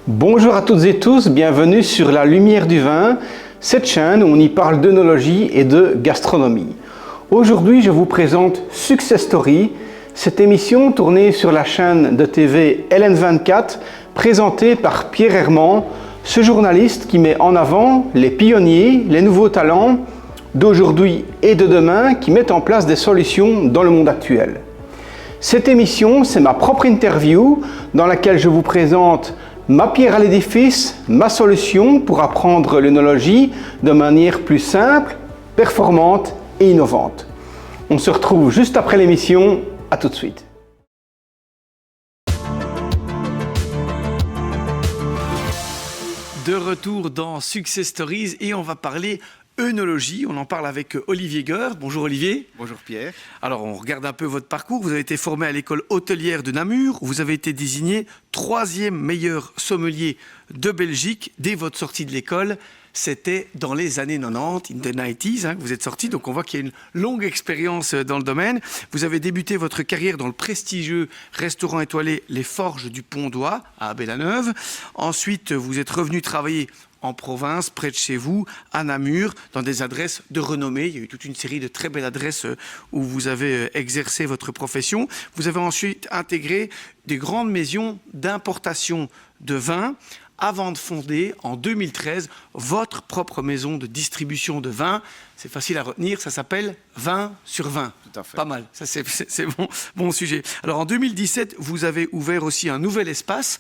Bonjour à toutes et tous, bienvenue sur La Lumière du Vin, cette chaîne où on y parle d'œnologie et de gastronomie. Aujourd'hui, je vous présente Success Story, cette émission tournée sur la chaîne de TV LN24, présentée par Pierre Herman, ce journaliste qui met en avant les pionniers, les nouveaux talents d'aujourd'hui et de demain qui mettent en place des solutions dans le monde actuel. Cette émission, c'est ma propre interview dans laquelle je vous présente ma pierre à l'édifice, ma solution pour apprendre l'œnologie de manière plus simple, performante et innovante. On se retrouve juste après l'émission, à tout de suite. De retour dans Success Stories et on va parler œnologie. On en parle avec Olivier Goeur. Bonjour Olivier. Bonjour Pierre. Alors on regarde un peu votre parcours. Vous avez été formé à l'école hôtelière de Namur. Vous avez été désigné 3e meilleur sommelier de Belgique dès votre sortie de l'école. C'était dans les années 90, in the 90s, que vous êtes sorti. Donc on voit qu'il y a une longue expérience dans le domaine. Vous avez débuté votre carrière dans le prestigieux restaurant étoilé Les Forges du Pont-d'Oie à Abbé-la-Neuve. Ensuite, vous êtes revenu travailler en province, près de chez vous, à Namur, dans des adresses de renommée. Il y a eu toute une série de très belles adresses où vous avez exercé votre profession. Vous avez ensuite intégré des grandes maisons d'importation de vin avant de fonder en 2013 votre propre maison de distribution de vin. C'est facile à retenir, ça s'appelle Vin sur Vin. Tout à fait. Pas mal, ça c'est bon sujet. Alors en 2017, vous avez ouvert aussi un nouvel espace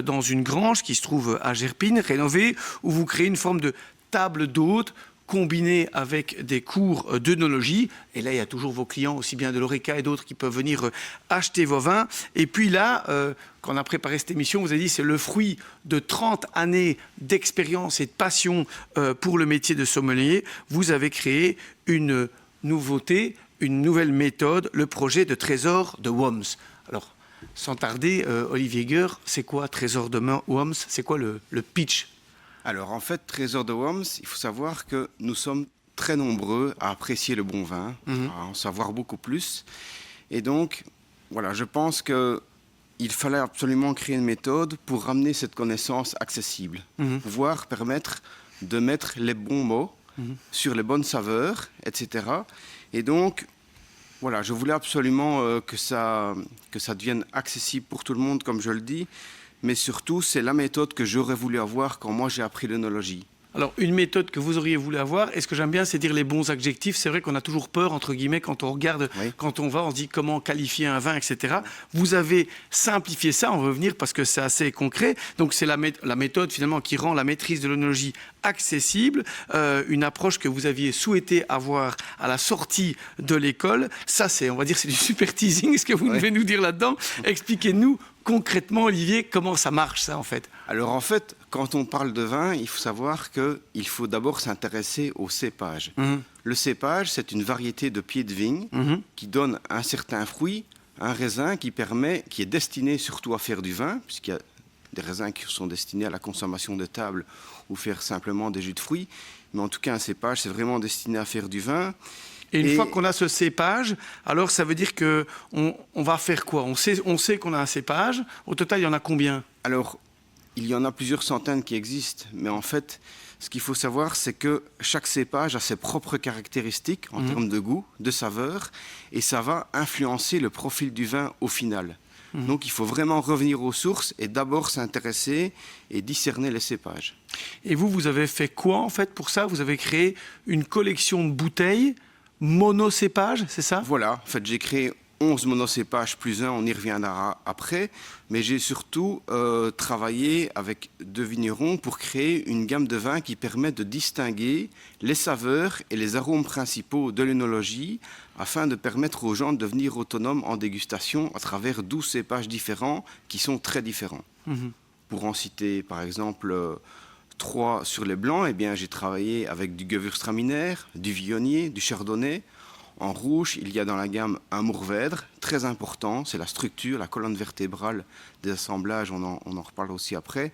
dans une grange qui se trouve à Gerpine, rénovée, où vous créez une forme de table d'hôte combinée avec des cours d'œnologie. Et là, il y a toujours vos clients, aussi bien de l'Oreca et d'autres, qui peuvent venir acheter vos vins. Et puis là, quand on a préparé cette émission, vous avez dit c'est le fruit de 30 années d'expérience et de passion pour le métier de sommelier. Vous avez créé une nouveauté, une nouvelle méthode, le projet de Trésor de Worms. Alors, sans tarder, Olivier Goeur, c'est quoi Trésor de Worms? C'est quoi le pitch? Alors en fait, Trésor de Worms, il faut savoir que nous sommes très nombreux à apprécier le bon vin, à en savoir beaucoup plus. Et donc, voilà, je pense qu'il fallait absolument créer une méthode pour ramener cette connaissance accessible, pouvoir permettre de mettre les bons mots sur les bonnes saveurs, etc. Et donc, voilà, je voulais absolument que ça devienne accessible pour tout le monde, comme je le dis. Mais surtout, c'est la méthode que j'aurais voulu avoir quand moi j'ai appris l'œnologie. Alors, une méthode que vous auriez voulu avoir, et ce que j'aime bien, c'est dire les bons adjectifs. C'est vrai qu'on a toujours peur, entre guillemets, quand on regarde, quand on va, on se dit comment qualifier un vin, etc. Vous avez simplifié ça, on va revenir parce que c'est assez concret. Donc, c'est la méthode, finalement, qui rend la maîtrise de l'œnologie accessible, une approche que vous aviez souhaité avoir à la sortie de l'école. Ça, on va dire, c'est du super teasing, ce que vous devez nous dire là-dedans. Expliquez-nous concrètement, Olivier, comment ça marche, ça, en fait? Alors, en fait, quand on parle de vin, il faut savoir qu'il faut d'abord s'intéresser au cépage. Le cépage, c'est une variété de pieds de vigne qui donne un certain fruit, un raisin qui est destiné surtout à faire du vin, puisqu'il y a des raisins qui sont destinés à la consommation de table ou faire simplement des jus de fruits. Mais en tout cas, un cépage, c'est vraiment destiné à faire du vin. Et une fois qu'on a ce cépage, alors ça veut dire qu'on va faire quoi? On sait qu'on a un cépage. Au total, il y en a combien? Alors, il y en a plusieurs centaines qui existent. Mais en fait, ce qu'il faut savoir, c'est que chaque cépage a ses propres caractéristiques en termes de goût, de saveur. Et ça va influencer le profil du vin au final. Donc, il faut vraiment revenir aux sources et d'abord s'intéresser et discerner les cépages. Et vous avez fait quoi, en fait, pour ça? Vous avez créé une collection de bouteilles monocépage, c'est ça? Voilà, en fait j'ai créé 11 monocépages plus un, on y reviendra après, mais j'ai surtout travaillé avec 2 vignerons pour créer une gamme de vins qui permet de distinguer les saveurs et les arômes principaux de l'œnologie afin de permettre aux gens de devenir autonomes en dégustation à travers 12 cépages différents qui sont très différents. Pour en citer par exemple 3 sur les blancs, eh bien, j'ai travaillé avec du Gewürztraminer, du Viognier, du Chardonnay. En rouge, il y a dans la gamme un Mourvèdre, très important, c'est la structure, la colonne vertébrale des assemblages, on en reparle aussi après.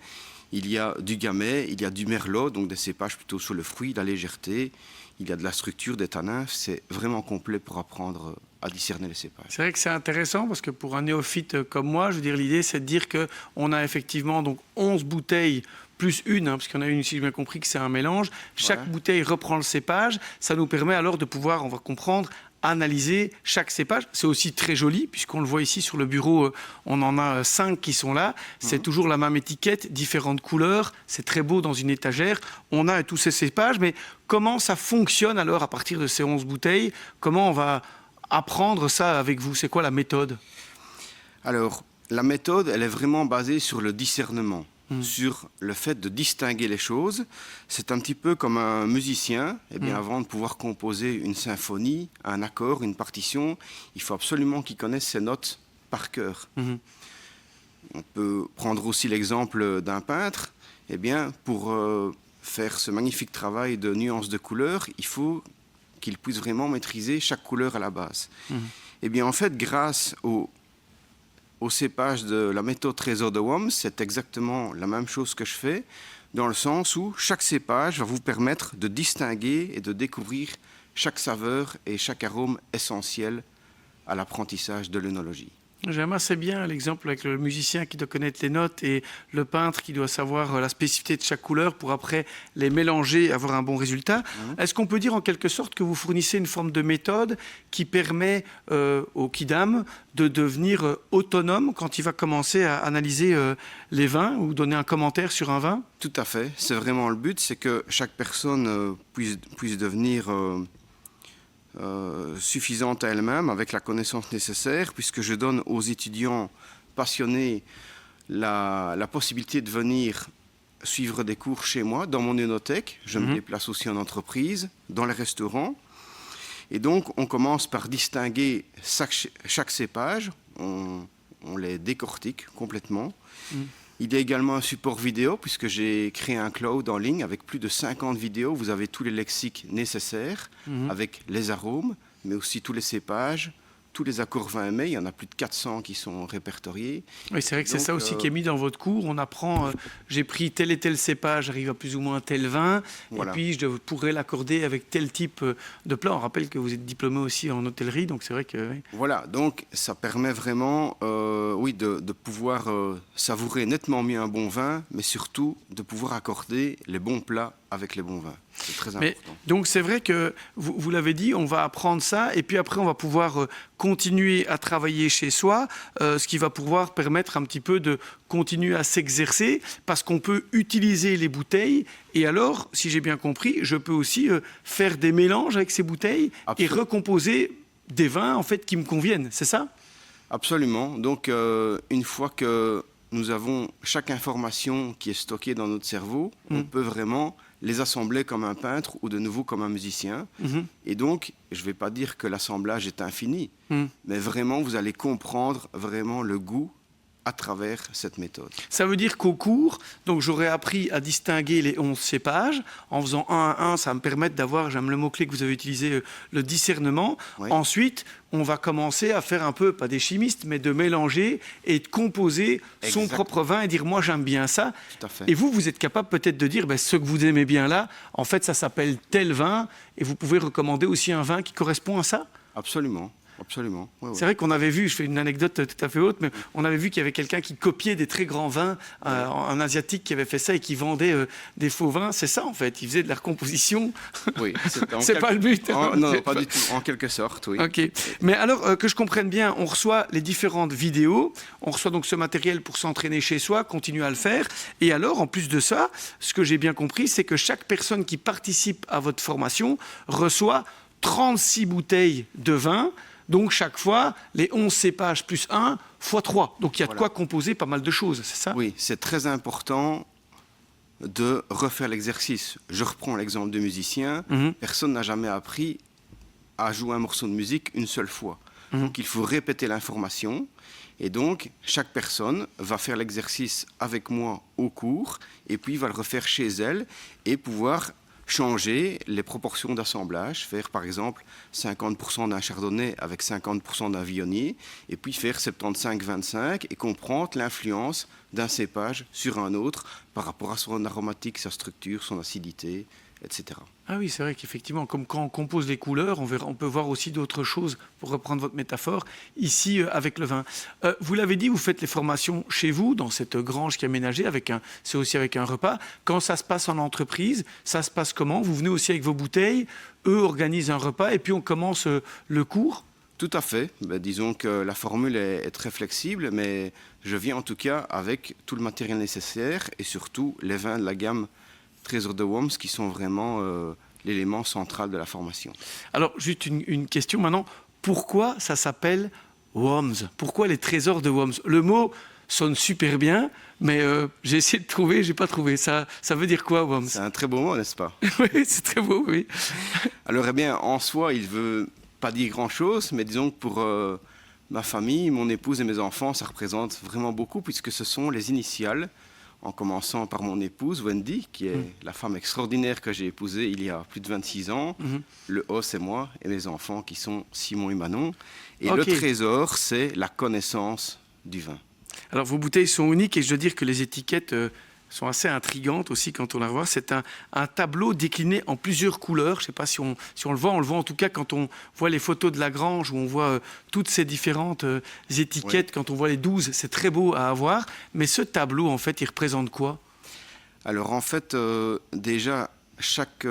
Il y a du Gamay, il y a du Merlot, donc des cépages plutôt sur le fruit, la légèreté. Il y a de la structure, des tanins, c'est vraiment complet pour apprendre à discerner les cépages. C'est vrai que c'est intéressant parce que pour un néophyte comme moi, je veux dire, l'idée c'est de dire qu'on a effectivement donc 11 bouteilles plus une, parce qu'il y en a une, si j'ai bien compris, que c'est un mélange. Chaque bouteille reprend le cépage. Ça nous permet alors de pouvoir, on va comprendre, analyser chaque cépage. C'est aussi très joli, puisqu'on le voit ici sur le bureau, on en a 5 qui sont là. C'est toujours la même étiquette, différentes couleurs. C'est très beau dans une étagère. On a tous ces cépages, mais comment ça fonctionne alors à partir de ces 11 bouteilles? Comment on va apprendre ça avec vous? C'est quoi la méthode? Alors, la méthode, elle est vraiment basée sur le discernement, sur le fait de distinguer les choses. C'est un petit peu comme un musicien. Eh bien, avant de pouvoir composer une symphonie, un accord, une partition, il faut absolument qu'il connaisse ses notes par cœur. On peut prendre aussi l'exemple d'un peintre. Eh bien, pour faire ce magnifique travail de nuances de couleurs, il faut qu'il puisse vraiment maîtriser chaque couleur à la base. Eh bien, en fait, grâce au cépage de la méthode Trésor de Worms, c'est exactement la même chose que je fais, dans le sens où chaque cépage va vous permettre de distinguer et de découvrir chaque saveur et chaque arôme essentiel à l'apprentissage de l'œnologie. J'aime assez bien l'exemple avec le musicien qui doit connaître les notes et le peintre qui doit savoir la spécificité de chaque couleur pour après les mélanger et avoir un bon résultat. Est-ce qu'on peut dire en quelque sorte que vous fournissez une forme de méthode qui permet au Quidam de devenir autonome quand il va commencer à analyser les vins ou donner un commentaire sur un vin? Tout à fait, c'est vraiment le but, c'est que chaque personne puisse devenir suffisante à elle-même, avec la connaissance nécessaire, puisque je donne aux étudiants passionnés la possibilité de venir suivre des cours chez moi, dans mon œnothèque. Je me déplace aussi en entreprise, dans les restaurants. Et donc, on commence par distinguer chaque cépage, on les décortique complètement. Il y a également un support vidéo, puisque j'ai créé un cloud en ligne avec plus de 50 vidéos. Vous avez tous les lexiques nécessaires, avec les arômes, mais aussi tous les cépages, tous les accords vins et mets. Il y en a plus de 400 qui sont répertoriés. Oui, c'est vrai que c'est ça aussi qui est mis dans votre cours. On apprend, j'ai pris tel et tel cépage, j'arrive à plus ou moins tel vin, Voilà. et puis je pourrais l'accorder avec tel type de plat. On rappelle que vous êtes diplômé aussi en hôtellerie, donc c'est vrai que... Oui. Voilà, donc ça permet vraiment de pouvoir savourer nettement mieux un bon vin, mais surtout de pouvoir accorder les bons plats avec les bons vins. C'est très important. Mais, donc c'est vrai que, vous l'avez dit, on va apprendre ça, et puis après on va pouvoir continuer à travailler chez soi, ce qui va pouvoir permettre un petit peu de continuer à s'exercer, parce qu'on peut utiliser les bouteilles, et alors, si j'ai bien compris, je peux aussi faire des mélanges avec ces bouteilles et recomposer des vins en fait qui me conviennent, c'est ça? Absolument. Donc, une fois que nous avons chaque information qui est stockée dans notre cerveau, on peut vraiment les assembler comme un peintre ou de nouveau comme un musicien. Et donc, je ne vais pas dire que l'assemblage est infini, mais vraiment, vous allez comprendre vraiment le goût à travers cette méthode. Ça veut dire qu'au cours, donc j'aurais appris à distinguer les 11 cépages. En faisant un à un, ça va me permettre d'avoir, j'aime le mot-clé que vous avez utilisé, le discernement. Oui. Ensuite, on va commencer à faire un peu, pas des chimistes, mais de mélanger et de composer son propre vin et dire, moi j'aime bien ça. Tout à fait. Et vous êtes capable peut-être de dire, ce que vous aimez bien là, en fait ça s'appelle tel vin, et vous pouvez recommander aussi un vin qui correspond à ça? Absolument. Absolument. Oui, C'est vrai qu'on avait vu, je fais une anecdote tout à fait haute, mais on avait vu qu'il y avait quelqu'un qui copiait des très grands vins, un Asiatique qui avait fait ça et qui vendait des faux vins. C'est ça en fait, il faisait de la recomposition. Oui, c'est pas le but. Non, pas du tout, en quelque sorte, oui. Ok, mais alors que je comprenne bien, on reçoit les différentes vidéos, on reçoit donc ce matériel pour s'entraîner chez soi, continuer à le faire, et alors en plus de ça, ce que j'ai bien compris, c'est que chaque personne qui participe à votre formation reçoit 36 bouteilles de vin. Donc, chaque fois, les 11 cépages plus 1 fois 3. Donc, il y a de quoi composer pas mal de choses, c'est ça? Oui, c'est très important de refaire l'exercice. Je reprends l'exemple de musicien. Personne n'a jamais appris à jouer un morceau de musique une seule fois. Donc, il faut répéter l'information. Et donc, chaque personne va faire l'exercice avec moi au cours et puis va le refaire chez elle et pouvoir changer les proportions d'assemblage, faire par exemple 50% d'un chardonnay avec 50% d'un viognier, et puis faire 75-25 et comprendre l'influence d'un cépage sur un autre par rapport à son aromatique, sa structure, son acidité, etc. Ah oui, c'est vrai qu'effectivement, comme quand on compose les couleurs, on peut voir aussi d'autres choses, pour reprendre votre métaphore, ici avec le vin. Vous l'avez dit, vous faites les formations chez vous, dans cette grange qui est aménagée, c'est aussi avec un repas. Quand ça se passe en entreprise, ça se passe comment? Vous venez aussi avec vos bouteilles, eux organisent un repas et puis on commence le cours? Tout à fait. Disons que la formule est très flexible, mais je viens en tout cas avec tout le matériel nécessaire et surtout les vins de la gamme Trésor de Worms qui sont vraiment l'élément central de la formation. Alors, juste une question maintenant. Pourquoi ça s'appelle Worms? Pourquoi les trésors de Worms? Le mot sonne super bien, mais j'ai essayé de trouver, j'ai pas trouvé. Ça veut dire quoi, Worms? C'est un très beau mot, n'est-ce pas? Oui, c'est très beau, oui. Alors, eh bien, en soi, il veut pas dire grand-chose, mais disons que pour ma famille, mon épouse et mes enfants, ça représente vraiment beaucoup puisque ce sont les initiales, en commençant par mon épouse Wendy, qui est la femme extraordinaire que j'ai épousée il y a plus de 26 ans. Le O, c'est moi, et mes enfants qui sont Simon et Manon. Et le trésor, c'est la connaissance du vin. Alors, vos bouteilles sont uniques et je dois dire que les étiquettes sont assez intrigantes aussi quand on la voit. C'est un tableau décliné en plusieurs couleurs. Je ne sais pas si on le voit. On le voit en tout cas quand on voit les photos de la grange où on voit toutes ces différentes étiquettes. Oui. Quand on voit les 12, c'est très beau à avoir. Mais ce tableau, en fait, il représente quoi? Alors, en fait, déjà, chaque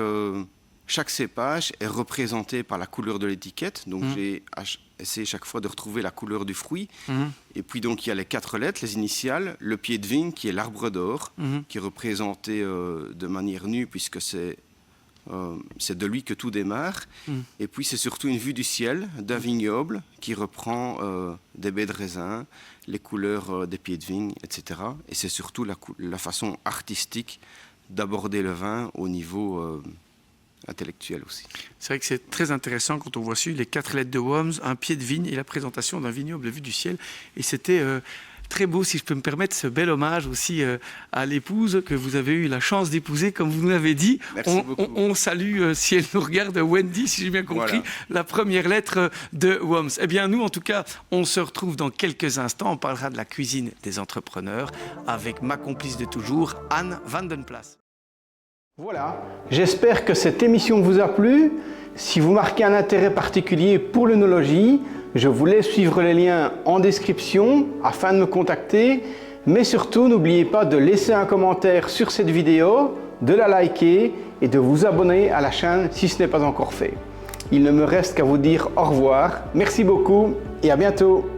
cépage est représenté par la couleur de l'étiquette. Donc, j'ai essayé chaque fois de retrouver la couleur du fruit. Et puis, donc, il y a les 4 lettres, les initiales, le pied de vigne, qui est l'arbre d'or, qui est représenté de manière nue, puisque c'est de lui que tout démarre. Et puis, c'est surtout une vue du ciel d'un vignoble qui reprend des baies de raisin, les couleurs des pieds de vigne, etc. Et c'est surtout la façon artistique d'aborder le vin au niveau intellectuel aussi. C'est vrai que c'est très intéressant quand on voit dessus les 4 lettres de Worms, un pied de vigne et la présentation d'un vignoble vue du ciel. Et c'était très beau, si je peux me permettre, ce bel hommage aussi à l'épouse que vous avez eu la chance d'épouser, comme vous nous l'avez dit. On salue, si elle nous regarde, Wendy, si j'ai bien compris, la première lettre de Worms. Eh bien, nous, en tout cas, on se retrouve dans quelques instants. On parlera de la cuisine des entrepreneurs avec ma complice de toujours, Anne Vandenplas. Voilà, j'espère que cette émission vous a plu. Si vous marquez un intérêt particulier pour l'œnologie, je vous laisse suivre les liens en description afin de me contacter. Mais surtout, n'oubliez pas de laisser un commentaire sur cette vidéo, de la liker et de vous abonner à la chaîne si ce n'est pas encore fait. Il ne me reste qu'à vous dire au revoir. Merci beaucoup et à bientôt.